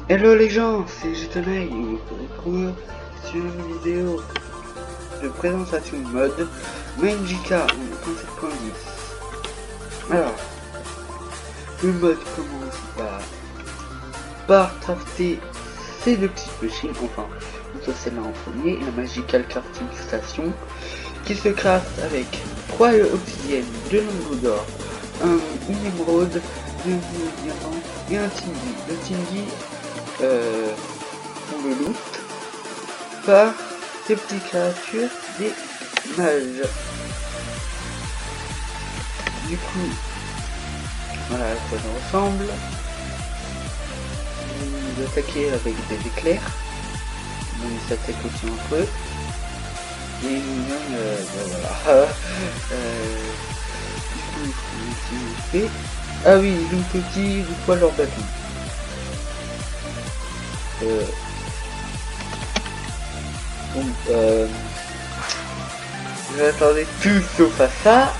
Hello les gens, c'est Jutonai et on se retrouve sur une vidéo de présentation de mode MainJK 1.7.10. Alors, le mode commence par crafter ces deux petites machines, enfin, plutôt celle-là en premier, la Magical Crafting Station, qui se craft avec 3 obsidiennes, 2 lingots d'or, une émeraude, 2 diamants et un Tingy. Le Tingy, on le loot par ces petites créatures des mages. Du coup, voilà à quoi ça ressemble. Vous attaquez avec des éclairs, donc ils s'attaquent aussi entre eux. Et voilà. Du coup, fait. Ah oui, ils ont petit du poil leur bâton. Donc, j'attendais tout sauf à ça.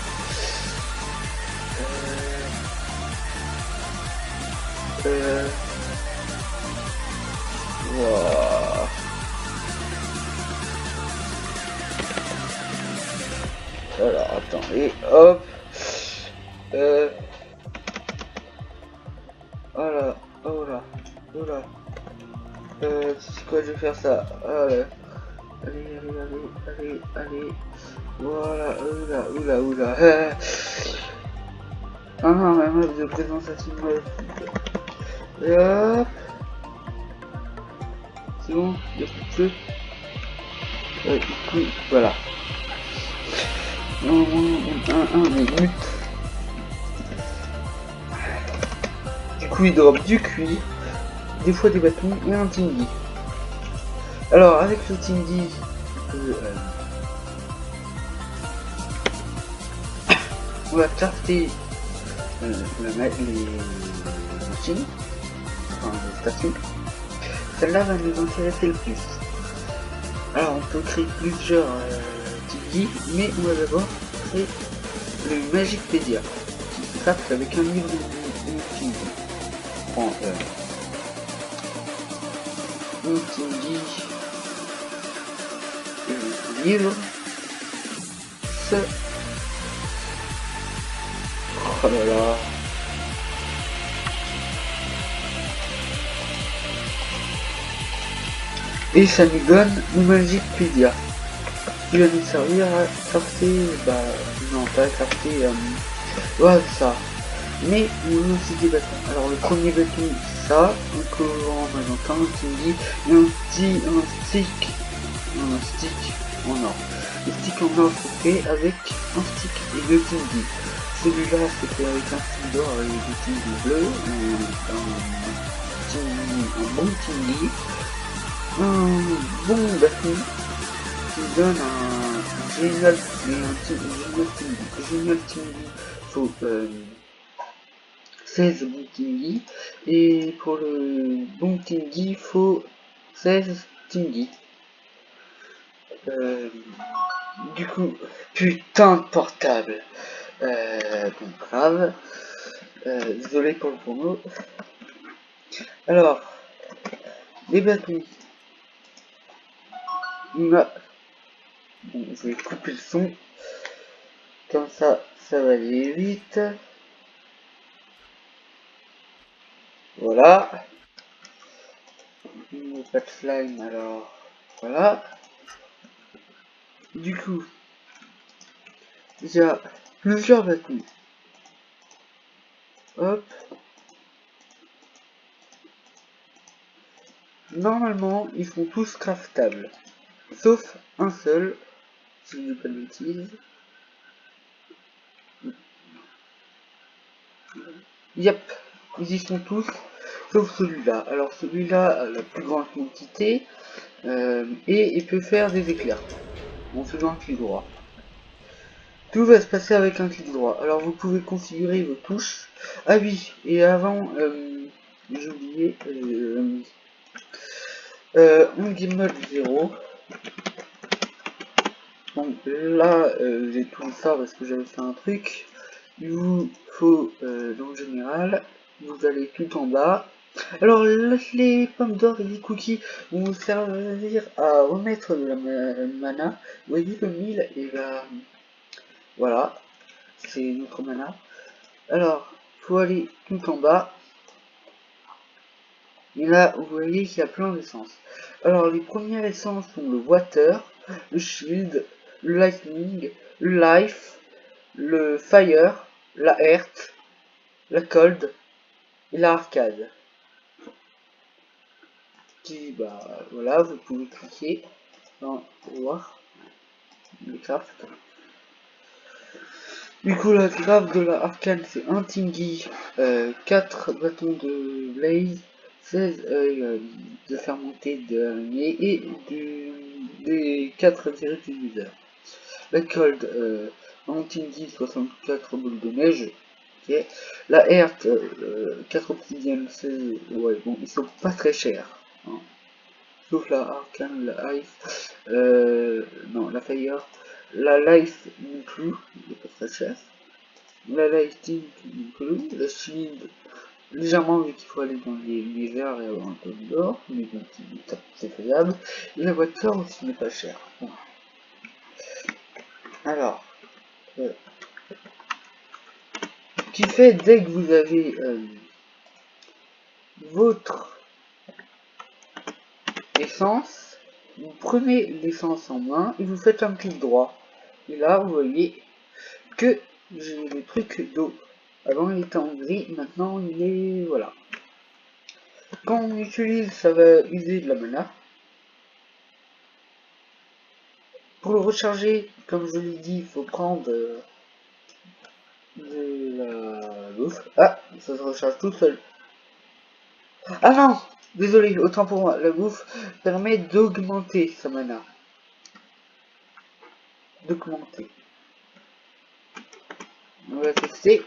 Wow. Alors, attendez, hop. Voilà, oh là, oh là. C'est quoi, je vais faire ça. Allez, allez. Voilà, oula. Ah non, ma meuf de présentation de meuf. Et hop. C'est bon, il y a plus de feu. Du coup, voilà. Un minute. Du coup, il drop du cuir, des fois des bâtons et un Tingy. Alors, avec le Tingy, on va crafter les machines, enfin les stations. Celle-là va nous intéresser le plus. Alors, on peut créer plusieurs Tingy, mais on va d'abord créer le Magicpedia, qui se crafte avec un livre de Tingy. On prend un Tingy, livre, ce... Oh là là. Et ça nous donne le Magicpedia, qui va nous servir à crafter, non pas à crafter, voilà ça. Mais on a aussi des bâtons. Alors le premier bâton, ça, un colorant magenta, un Tingy, et un stick en or. Le stick en or c'est fait avec un stick et deux Tingy. Celui-là c'est fait avec un stick d'or et des Tingy bleus, un bon Tingy, un bon bâton qui donne un génial Tingy. Faut 16 bons Tingy, et pour le bon Tingy il faut 16 Tingy. Du coup, putain de portable. Bon, grave. Désolé pour le promo. Alors, les bâtons. On a... Bon, je vais couper le son. Comme ça va aller vite. Voilà. Pas de slime, alors... Voilà. Du coup, il y a plusieurs bâtons. Hop. Normalement, ils sont tous craftables. Sauf un seul, si je ne dis pas de bêtises. Yep, ils y sont tous, sauf celui-là. Alors celui-là a la plus grande quantité, et il peut faire des éclairs, en faisant un clic droit. Tout va se passer avec un clic droit. Alors vous pouvez configurer vos touches. Ah oui, et avant, j'ai oublié, on game mode 0. Donc là, j'ai tout ça parce que j'avais fait un truc. Il vous faut, dans le général, vous allez tout en bas, Alors les pommes d'or et les cookies vont vous servir à remettre de la mana. Vous voyez le 1000 et là, voilà, c'est notre mana. Alors, faut aller tout en bas. Et là, vous voyez qu'il y a plein d'essences. Alors, les premières essences sont le water, le shield, le lightning, le life, le fire, la earth, la cold et la arcade. Qui, bah, voilà, vous pouvez cliquer dans voir le craft. Du coup, la grave de la arcane, c'est un tingy, 4 bâtons de blaze, 16 œils de fermenté de l'araignée et des 4 direct user. La cold, un tingy, 64 boules de neige. Okay. La Earth, 4 obsidiennes, 16, ouais, bon, ils sont pas très chers. Hein. Sauf la arcane, la ice, non, la fire. La life non plus, il est pas très cher. La lighting non plus. La shield, légèrement vu qu'il faut aller dans les verts et avoir un peu d'or, mais bon, c'est faisable. Et la voiture aussi n'est pas chère. Bon. Alors, qui fait dès que vous avez votre essence, vous prenez l'essence en main et vous faites un clic droit. Et là, vous voyez que j'ai le truc d'eau. Avant il était en gris, maintenant il est... voilà. Quand on utilise, ça va user de la mana. Pour le recharger, comme je l'ai dit, il faut prendre de la bouffe. Ah, ça se recharge tout seul. Ah non, désolé, autant pour moi. La bouffe permet d'augmenter sa mana. D'augmenter. On va tester.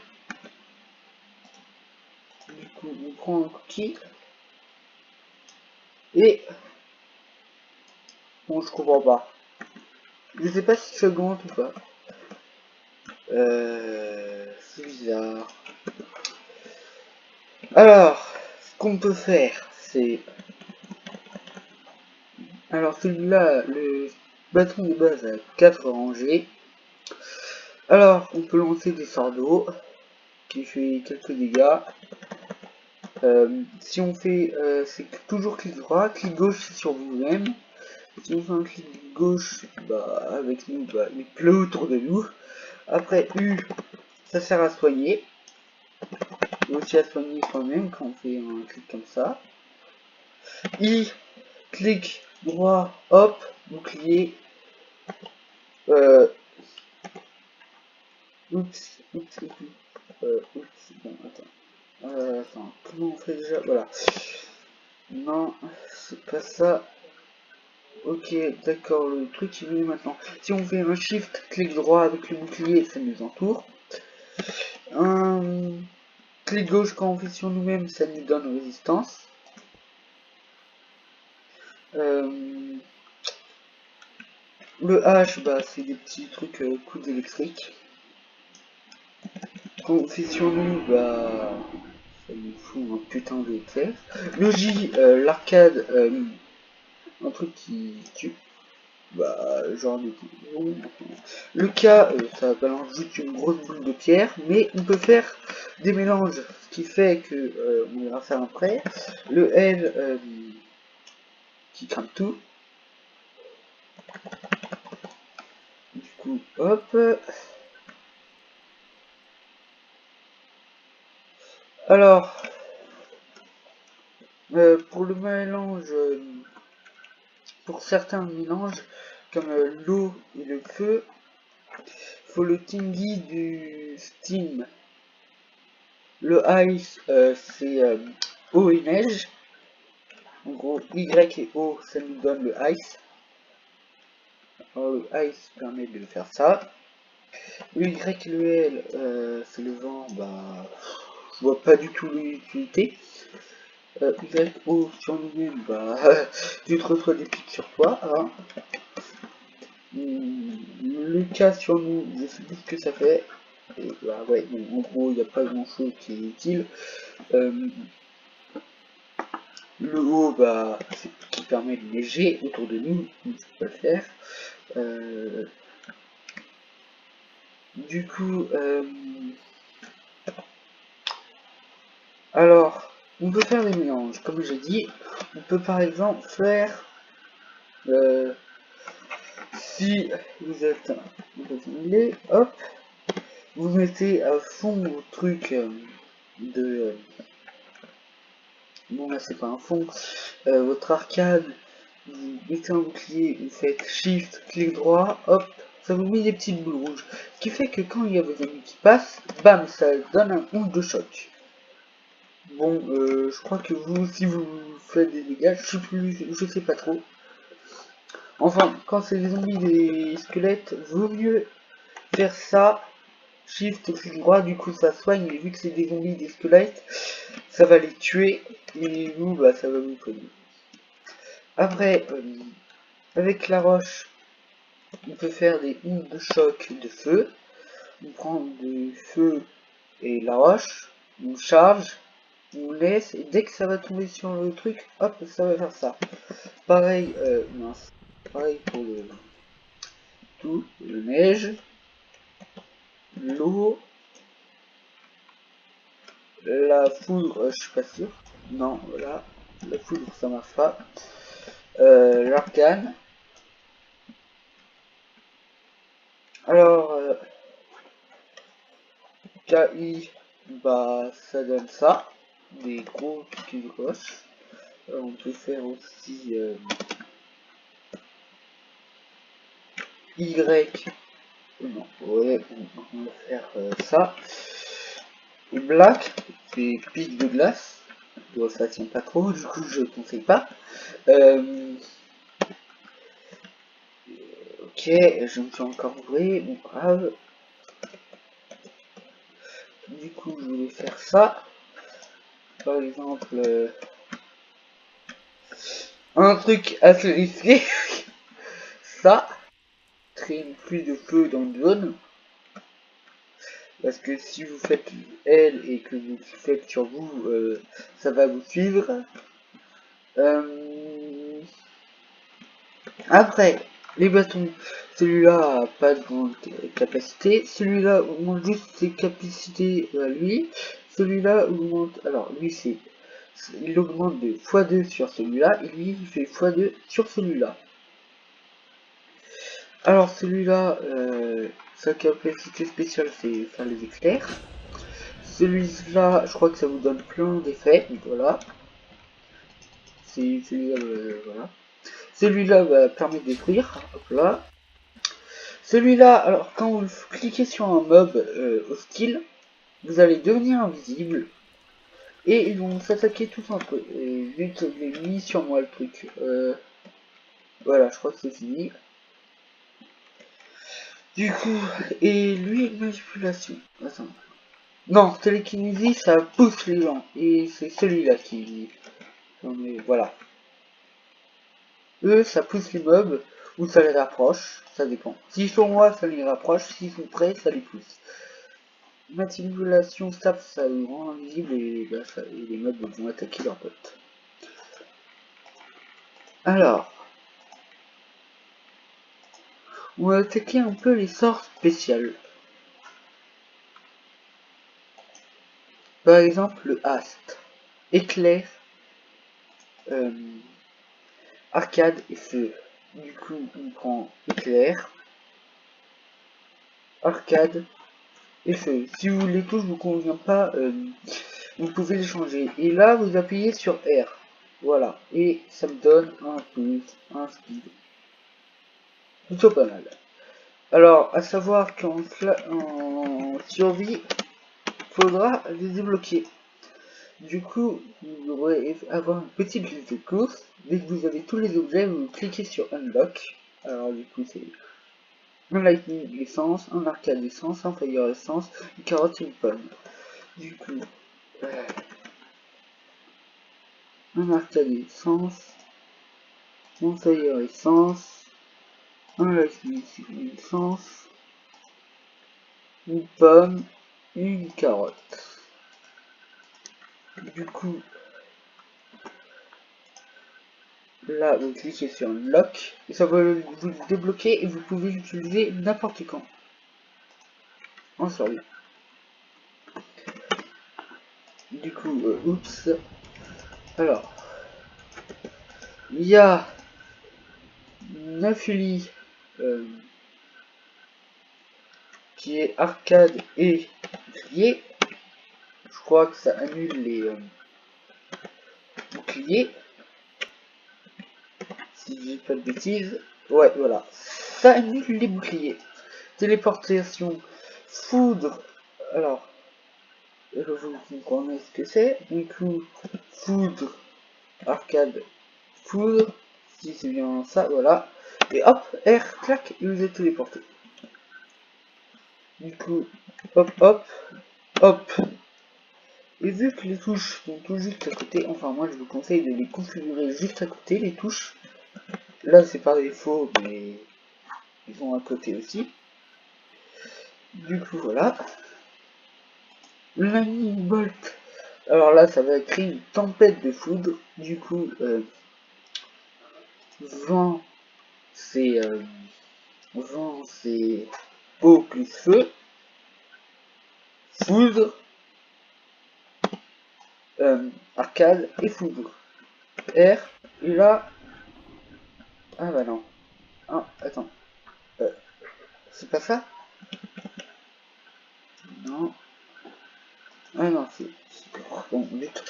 Du coup, on prend un cookie. Et... bon, je comprends pas. Je sais pas si ça augmente ou pas. C'est bizarre. Alors, ce qu'on peut faire, c'est... alors celui-là, le bâton de base a 4 rangées. Alors, on peut lancer des sorts d'eau, qui fait quelques dégâts. Si on fait... c'est toujours clic droit, clic gauche sur vous-même. Si on fait un clic gauche, bah, avec nous, bah, il pleut autour de nous. Après, U, ça sert à soigner. Et aussi à soigner soi-même quand on fait un clic comme ça. I, clic droit, hop, bouclier. Oups, bon, attends, comment on fait déjà? Voilà. Non, c'est pas ça. Ok, d'accord, le truc il est maintenant. Si on fait un shift, clic droit avec le bouclier, ça nous entoure. Un clic gauche quand on fait sur nous-mêmes, ça nous donne résistance. Le H, bah, c'est des petits trucs coups électriques. Quand on fait sur nous, bah, ça nous fout un putain de TF. Le J, l'arcade, un truc qui tue. Bah, genre des boum. Le K, ça balance juste une grosse boule de pierre, mais on peut faire des mélanges, ce qui fait que on ira faire après. Le L, qui crame tout. Du coup, hop. Alors, pour le mélange, pour certains mélanges, comme l'eau et le feu, faut le tingy du steam. Le ice, c'est eau et neige. En gros, Y et O, ça nous donne le ice. Alors, le ice permet de faire ça. Le Y et le L, c'est le vent, bah, je vois pas du tout l'utilité. Y, O sur nous-mêmes, bah, tu te reçois des pics sur toi. Hein. Le K sur nous, je sais plus ce que ça fait. Et bah ouais, bon, en gros, il n'y a pas grand chose qui est utile. Le haut, bah, c'est qui permet de neiger autour de nous, on peut le faire. Du coup, alors, on peut faire des mélanges. Comme j'ai dit, on peut par exemple faire, si vous êtes familier, hop, vous mettez à fond vos trucs de... bon là c'est pas un fond, votre arcade, vous mettez un bouclier, vous faites shift, clic droit, hop, ça vous met des petites boules rouges. Ce qui fait que quand il y a vos amis qui passent, bam, ça donne un onde de choc. Bon, je crois que vous, si vous faites des dégâts, je sais pas trop. Enfin, quand c'est des zombies, des squelettes, vaut mieux faire ça. Shift, clic droit, du coup ça soigne, et vu que c'est des zombies, des squelettes, ça va les tuer, et vous, bah ça va vous soigner. Après, avec la roche, on peut faire des ondes de choc de feu. On prend du feu et la roche, on charge, on laisse, et dès que ça va tomber sur le truc, hop, ça va faire ça. Pareil, mince, pareil pour le tout, le neige, l'eau, la foudre, je suis pas sûr. Non, voilà, la foudre ça marche pas. L'arcane. Alors, KI, bah ça donne ça, des gros piquets de roche. On peut faire aussi Y. Non, ouais, on va faire ça. Et Black, c'est pic de glace. Bon, ça tient pas trop, du coup je conseille pas. Ok, je me suis encore ouvré, bon grave. Du coup je voulais faire ça. Par exemple, un truc assez risqué. Ça, créer une pluie de feu dans une zone. Parce que si vous faites elle et que vous faites sur vous, ça va vous suivre. Après, les bâtons, celui-là a pas de grande capacité, celui-là augmente juste ses capacités à lui, celui-là augmente, alors lui c'est, il augmente de x2 sur celui-là, et lui il fait x2 sur celui-là. Alors celui-là, sa capacité spéciale c'est faire les éclairs. Celui-là, je crois que ça vous donne plein d'effets, voilà. C'est celui-là, voilà. Celui-là va permettre de détruire, hop là. Celui-là, alors quand vous cliquez sur un mob hostile, vous allez devenir invisible. Et ils vont s'attaquer tous entre eux. Et vu que je l'ai mis sur moi le truc, voilà, je crois que c'est fini. Du coup, et lui, manipulation. Attends. Non, télékinésie, ça pousse les gens. Et c'est celui-là qui... Non mais voilà. Eux, ça pousse les mobs, ou ça les rapproche, ça dépend. S'ils sont moi, ça les rapproche, s'ils sont prêts, ça les pousse. Manipulation staff, ça le rend invisible et, bah, et les mobs vont attaquer leurs potes. Alors, on va attaquer un peu les sorts spéciales. Par exemple, le Hast, éclair, arcade et feu. Du coup, on prend éclair, arcade et feu. Si vous les touches vous convient pas, vous pouvez les changer. Et là, vous appuyez sur R. Voilà. Et ça me donne un plus, un speed. Plutôt pas mal. Alors, à savoir qu'en survie, faudra les débloquer. Du coup, vous devrez avoir une petite liste de courses. Dès que vous avez tous les objets, vous cliquez sur Unlock. Alors du coup, c'est un Lightning essence, un Arcade essence, un Fire essence, une carotte et une pomme. Du coup, un Arcade essence, un Fire essence, un Lightning essence, une pomme, une carotte. Du coup, Là, vous cliquez sur Lock, et ça va vous débloquer et vous pouvez l'utiliser n'importe quand. En survie. Du coup, oups. Alors, il y a 9 lits qui est arcade et bouclier. Je crois que ça annule les boucliers. Si je dis pas de bêtises. Ouais, voilà. Ça annule les boucliers. Téléportation. Foudre. Alors, vous comprenez ce que c'est. Du coup, foudre. Arcade. Foudre. Si c'est bien ça, voilà. Et hop, R, clac, et vous êtes téléporté. Du coup, hop, hop, hop. Et vu que les touches sont tout juste à côté, enfin moi je vous conseille de les configurer juste à côté, les touches. Là c'est par défaut, mais ils sont à côté aussi. Du coup voilà. Lightning Bolt. Alors là ça va créer une tempête de foudre. Du coup, vent c'est eau plus feu. Foudre, arcade et foudre. R, et là... Ah bah non. Ah, attends. C'est pas ça? Non. Ah non, c'est... Bon, vite.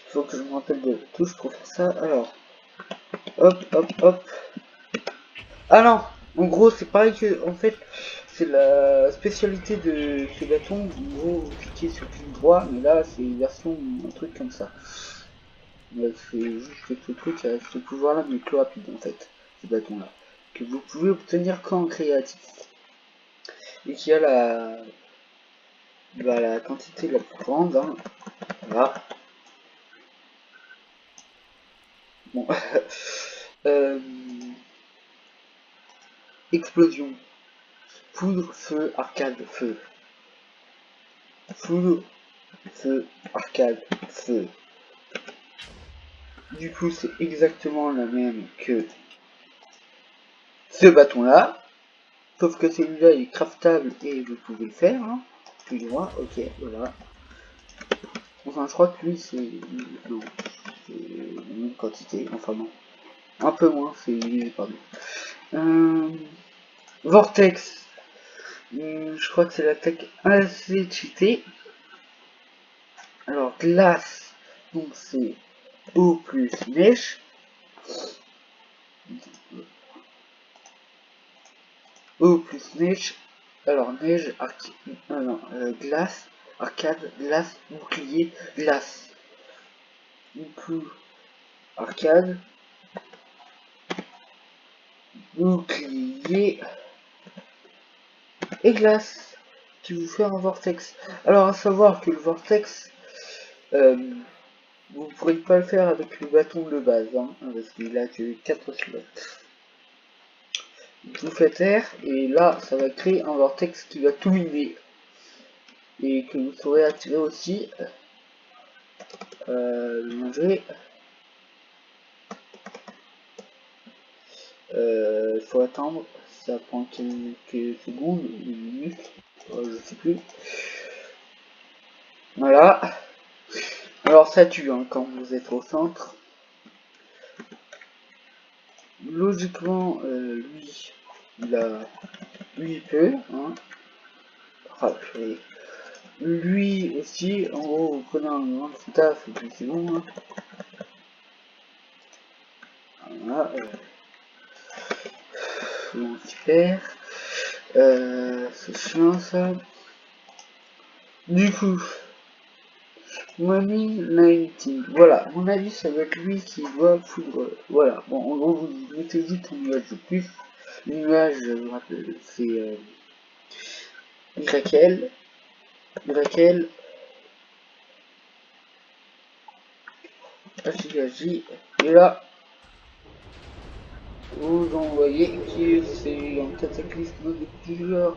Faut que je me rappelle de touche pour faire ça. Alors, hop, hop, hop. Ah non. En gros, c'est pareil que... En fait, c'est la spécialité de ce bâton. En gros, vous cliquez sur clic droit, mais là, c'est une version, un truc comme ça. C'est juste ce truc, ce pouvoir-là, mais plus rapide, en fait. Ce bâton-là. Que vous pouvez obtenir qu'en créatif. Et qui a la quantité la plus grande, hein. Voilà. Bon. Explosion. Foudre, feu, arcade, feu. Foudre, feu, arcade, feu. Du coup, c'est exactement la même que ce bâton-là. Sauf que celui-là, il est craftable et vous pouvez le faire. Hein. Plus droit, ok, voilà. Enfin, je crois que lui, c'est... Non, c'est la même quantité. Enfin, non. Un peu moins, c'est... Pardon. Vortex. Je crois que c'est l'attaque assez cheatée. Alors, glace. Donc, c'est eau plus neige. Eau plus neige. Alors, neige, glace, arcade, glace, bouclier, glace. Du coup, arcade, bouclier et glace qui vous fait un vortex. Alors, à savoir que le vortex, vous ne pourrez pas le faire avec le bâton de base, hein, parce qu'il a que 4 slots. Vous faites R, et là, ça va créer un vortex qui va tout miner. Et que vous saurez attirer aussi. Le manger. Il faut attendre, ça prend quelques secondes, une minute, je sais plus. Voilà. Alors ça tue hein, quand vous êtes au centre. Logiquement, lui, lui il peut. Hein. Enfin, lui aussi, en gros, vous prenez un grand taf et puis c'est bon. Hein. Voilà. Bon, super. C'est chiant ça. Du coup, Mommy 19. Voilà, mon avis, ça va être lui qui va foudre. Voilà, bon, en gros, vous mettez juste un nuage de plus. Le nuage, je vous rappelle, c'est YL. YL. HIJ. Et là, vous envoyez que c'est un cataclysme de plusieurs.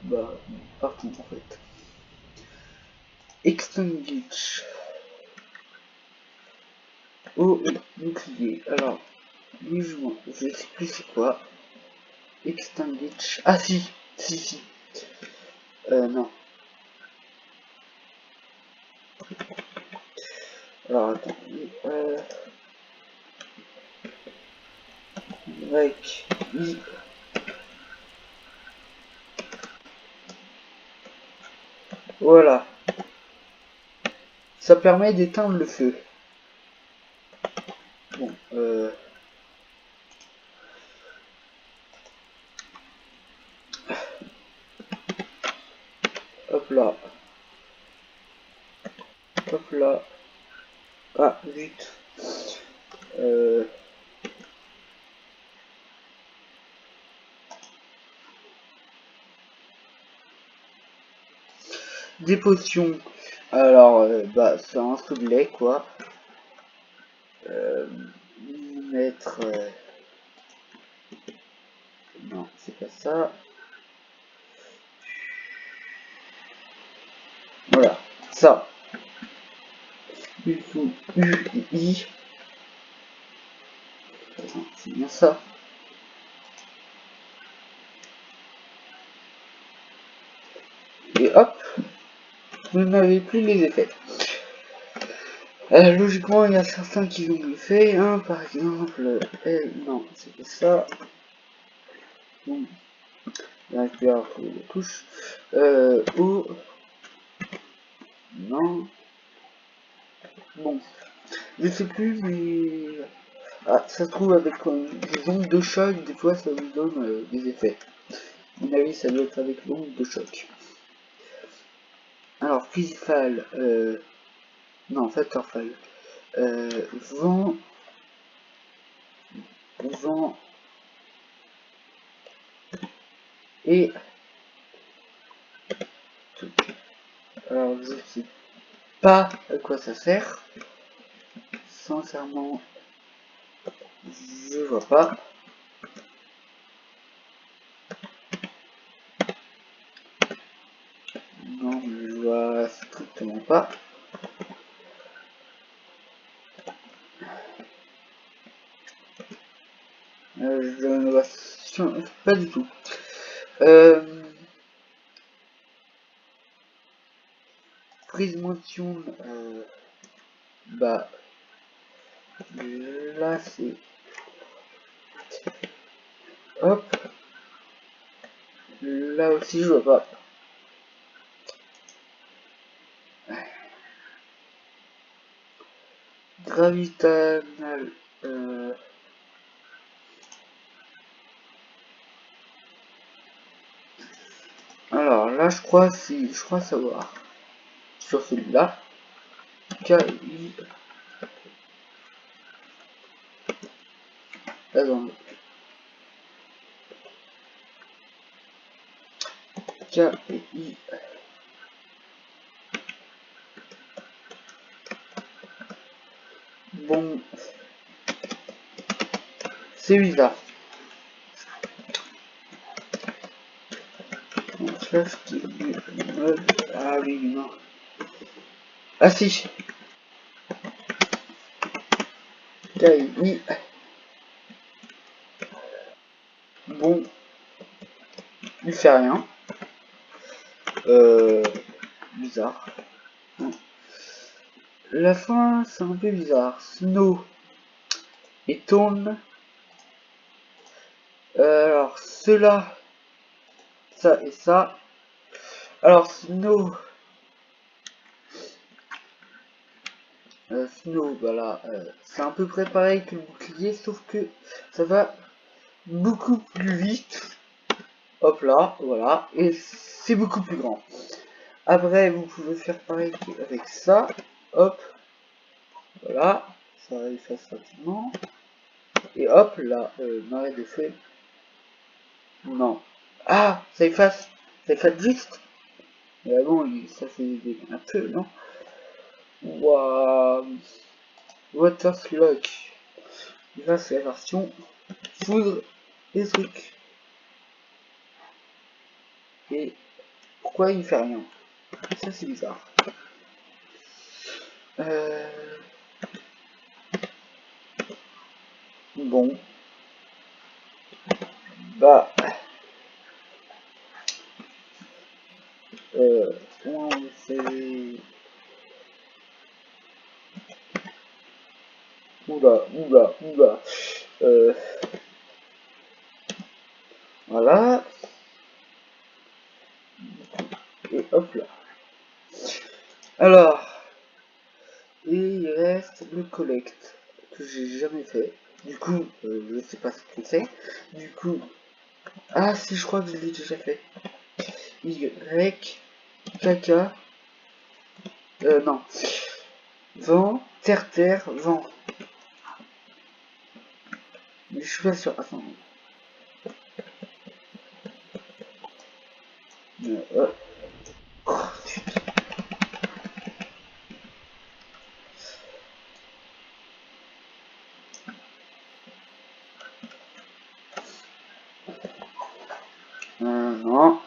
Bah, partout en fait. Extinguish. Au bouclier. Alors, Jugement, je sais plus c'est quoi. Extinguish. Ah si, si. Non. Alors attends. Avec I. Voilà. Ça permet d'éteindre le feu. Bon, hop là. Hop là. Ah, vite. Des potions. Alors, bah, c'est un seau de lait, quoi. Mettre... Non, c'est pas ça. Voilà, ça. Il faut U et I. C'est bien ça. Et hop, vous n'avez plus les effets. Logiquement, il y a certains qui l'ont le fait, hein, par exemple, non, c'est pas ça. Bon, là, je vais avoir les touches. O, non, bon, je sais plus, mais... Ah, ça se trouve avec des ondes de choc, des fois ça vous donne des effets. À mon avis, ça doit être avec l'onde de choc. Alors, Physical, non, Fatterfall. Vent, vent et tout. Alors, je sais pas à quoi ça sert. Sincèrement, je vois pas. Non, je vois strictement pas. Je ne vois pas du tout. Prise motion, bah là c'est hop, là aussi je vois pas. Gravitanal, alors là je crois savoir sur celui-là. KI, attends, KI. Bon, c'est bizarre. Ah oui, non. Ah si, KI. Bon, il fait rien. Bizarre. La fin, c'est un peu bizarre. Snow et tourne. Alors, cela, ça et ça. Alors, Snow. Snow, voilà. C'est à peu près pareil que le bouclier, sauf que ça va beaucoup plus vite. Hop là, voilà. Et c'est beaucoup plus grand. Après, vous pouvez faire pareil avec ça. Hop. Voilà. Ça efface rapidement. Et hop, là, marée de feu. Non. Ah, ça efface. Ça efface juste. Mais bon, ça fait un peu, non? Waouh. Water Slug. Là, c'est la version foudre et trucs. Et pourquoi il fait rien? Ça, c'est bizarre. Bon. Bah. Comment on fait? Oula, oula, oula. Voilà. Et hop là. Alors. Et il reste le collect. Que j'ai jamais fait. Du coup, je sais pas ce que c'est. Du coup. Ah si, je crois que je l'ai déjà fait. Y, caca. Non. Vent, terre, terre, vent. Mais je suis pas sûr. Attends. Oh, non.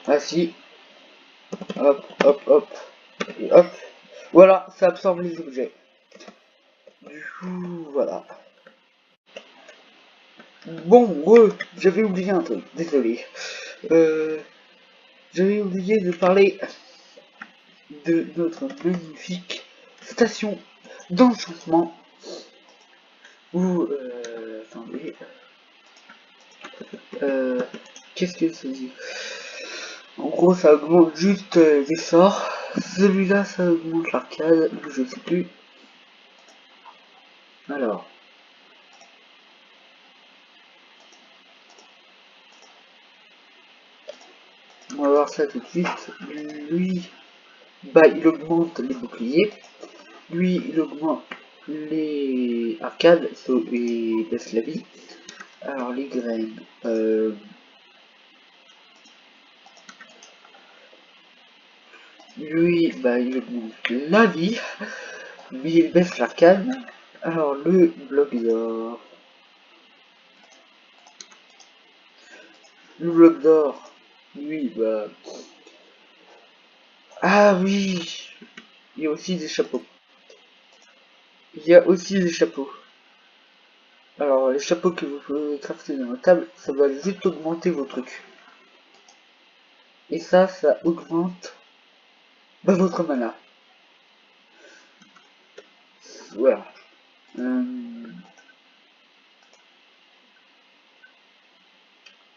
Ah si. Hop, hop, hop. Et hop. Voilà, ça absorbe les objets. Du coup, voilà. Bon, j'avais oublié un truc. Désolé. J'avais oublié de parler de notre magnifique station d'enchantement. Où, attendez. Qu'est-ce que ça dit? En gros, ça augmente juste les sorts. Celui-là, ça augmente l'arcade, je sais plus. Alors. On va voir ça tout de suite. Lui, bah, il augmente les boucliers. Lui, il augmente les arcades et baisse la vie. Alors, les graines. Lui, bah, il augmente la vie. Lui, il baisse l'arcade. Alors, le bloc d'or. Le bloc d'or. Lui, bah. Ah oui! Il y a aussi des chapeaux. Il y a aussi des chapeaux. Alors, les chapeaux que vous pouvez crafter dans la table, ça va juste augmenter vos trucs. Et ça augmente bah, votre mana. Voilà.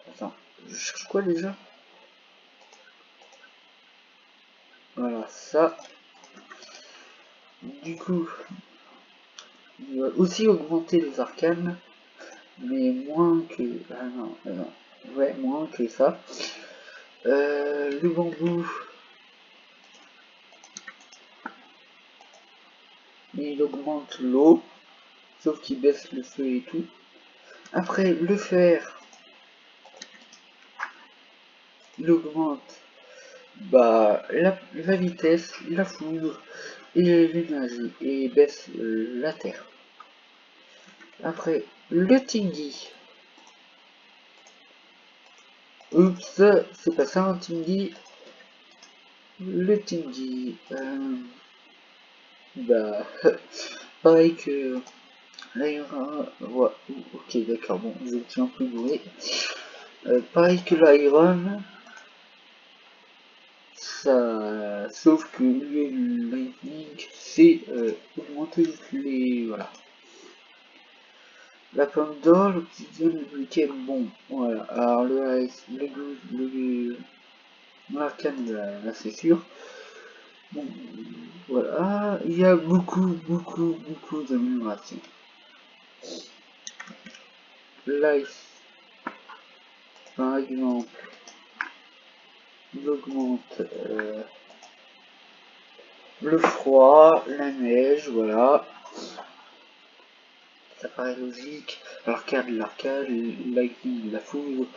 Attends, je cherche quoi déjà? Voilà, ça. Du coup, il va aussi augmenter les arcanes, mais moins que... Ah non, non. Ouais, moins que ça. Le bambou, il augmente l'eau, sauf qu'il baisse le feu et tout. Après, le fer, il augmente bah, la vitesse, la foudre et l'énergie, et baisse la terre. Après, le tingui. Oups, c'est pas ça un tingui. Le tingui. Bah, pareil que l'iron. Ouais, ok, d'accord, bon, je tiens plus doué. Pareil que l'iron. Ça, sauf que le lightning, c'est augmenter les. Voilà. La pomme d'or, l'obsidienne, le briquet, bon, voilà. Alors l'arcane, là c'est sûr. Bon, voilà. Il y a beaucoup d'améliorations. Life, par exemple, il augmente le froid, la neige, voilà. Ça paraît logique. L'arcade, la vie, la foudre,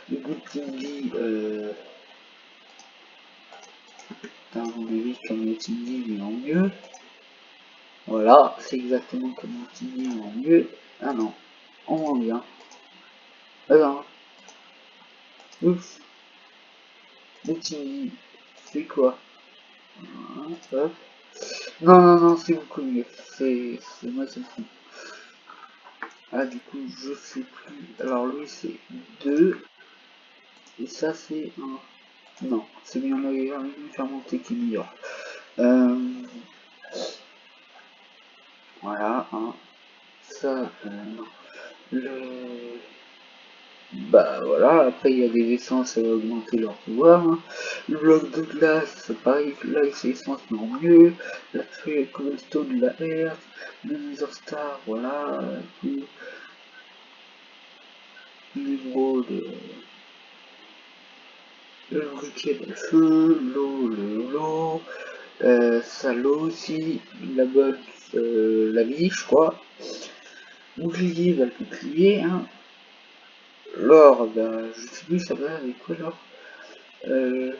le good tingly, à mon avis, comme le tingly, mais en mieux. Voilà, c'est exactement comme le tingly, mais en mieux. Ah non, en moins bien. Ah non, oups, le tingly, c'est quoi? Hop. Non, non, non, c'est beaucoup mieux. C'est moi, c'est fou. Ah, du coup, je sais plus. Alors, lui, c'est 2. Et ça, c'est un... Non, c'est bien une fermentée qui meilleur. Voilà, hein. Ça, non. Le... Bah voilà, après il y a des essences, ça va augmenter leur pouvoir. Hein. Le bloc de glace, pareil, là c'est essence mais en mieux. La feuille cobblestone de la Earth, le Nether Star, voilà, tout. L'émeraude, le briquet, le feu, l'eau, ça l'eau aussi, la bonne, la vie, je crois. Bouclier, bah, le bouclier, hein. L'or, bah, je sais plus, ça va avec quoi l'or?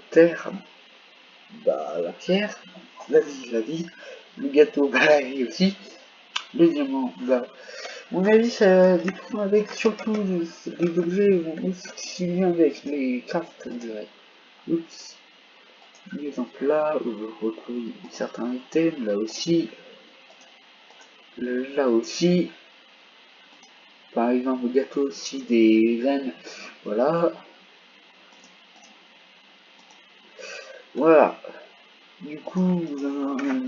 Terre, bah, la pierre, la vie, le gâteau, bah, la vie aussi, le diamant, bah, mon avis, ça dépend avec surtout des objets, si vient avec les cartes, je dirais. Oups. Par exemple, là, où je retrouve certains items, là aussi, par exemple, le gâteau aussi, des graines, voilà, voilà. Du coup,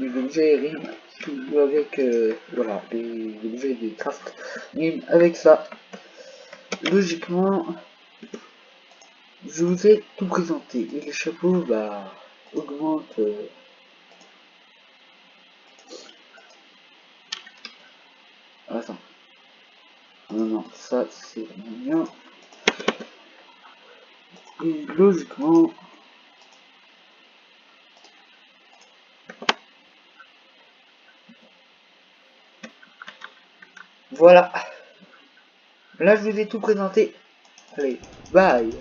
les objets riment tout avec, voilà, les objets des crafts riment avec ça. Logiquement, je vous ai tout présenté. Et les chapeaux, bah, augmentent. Attends. Non, non, ça c'est bien. Et logiquement, voilà. Là, je vous ai tout présenté. Allez, bye.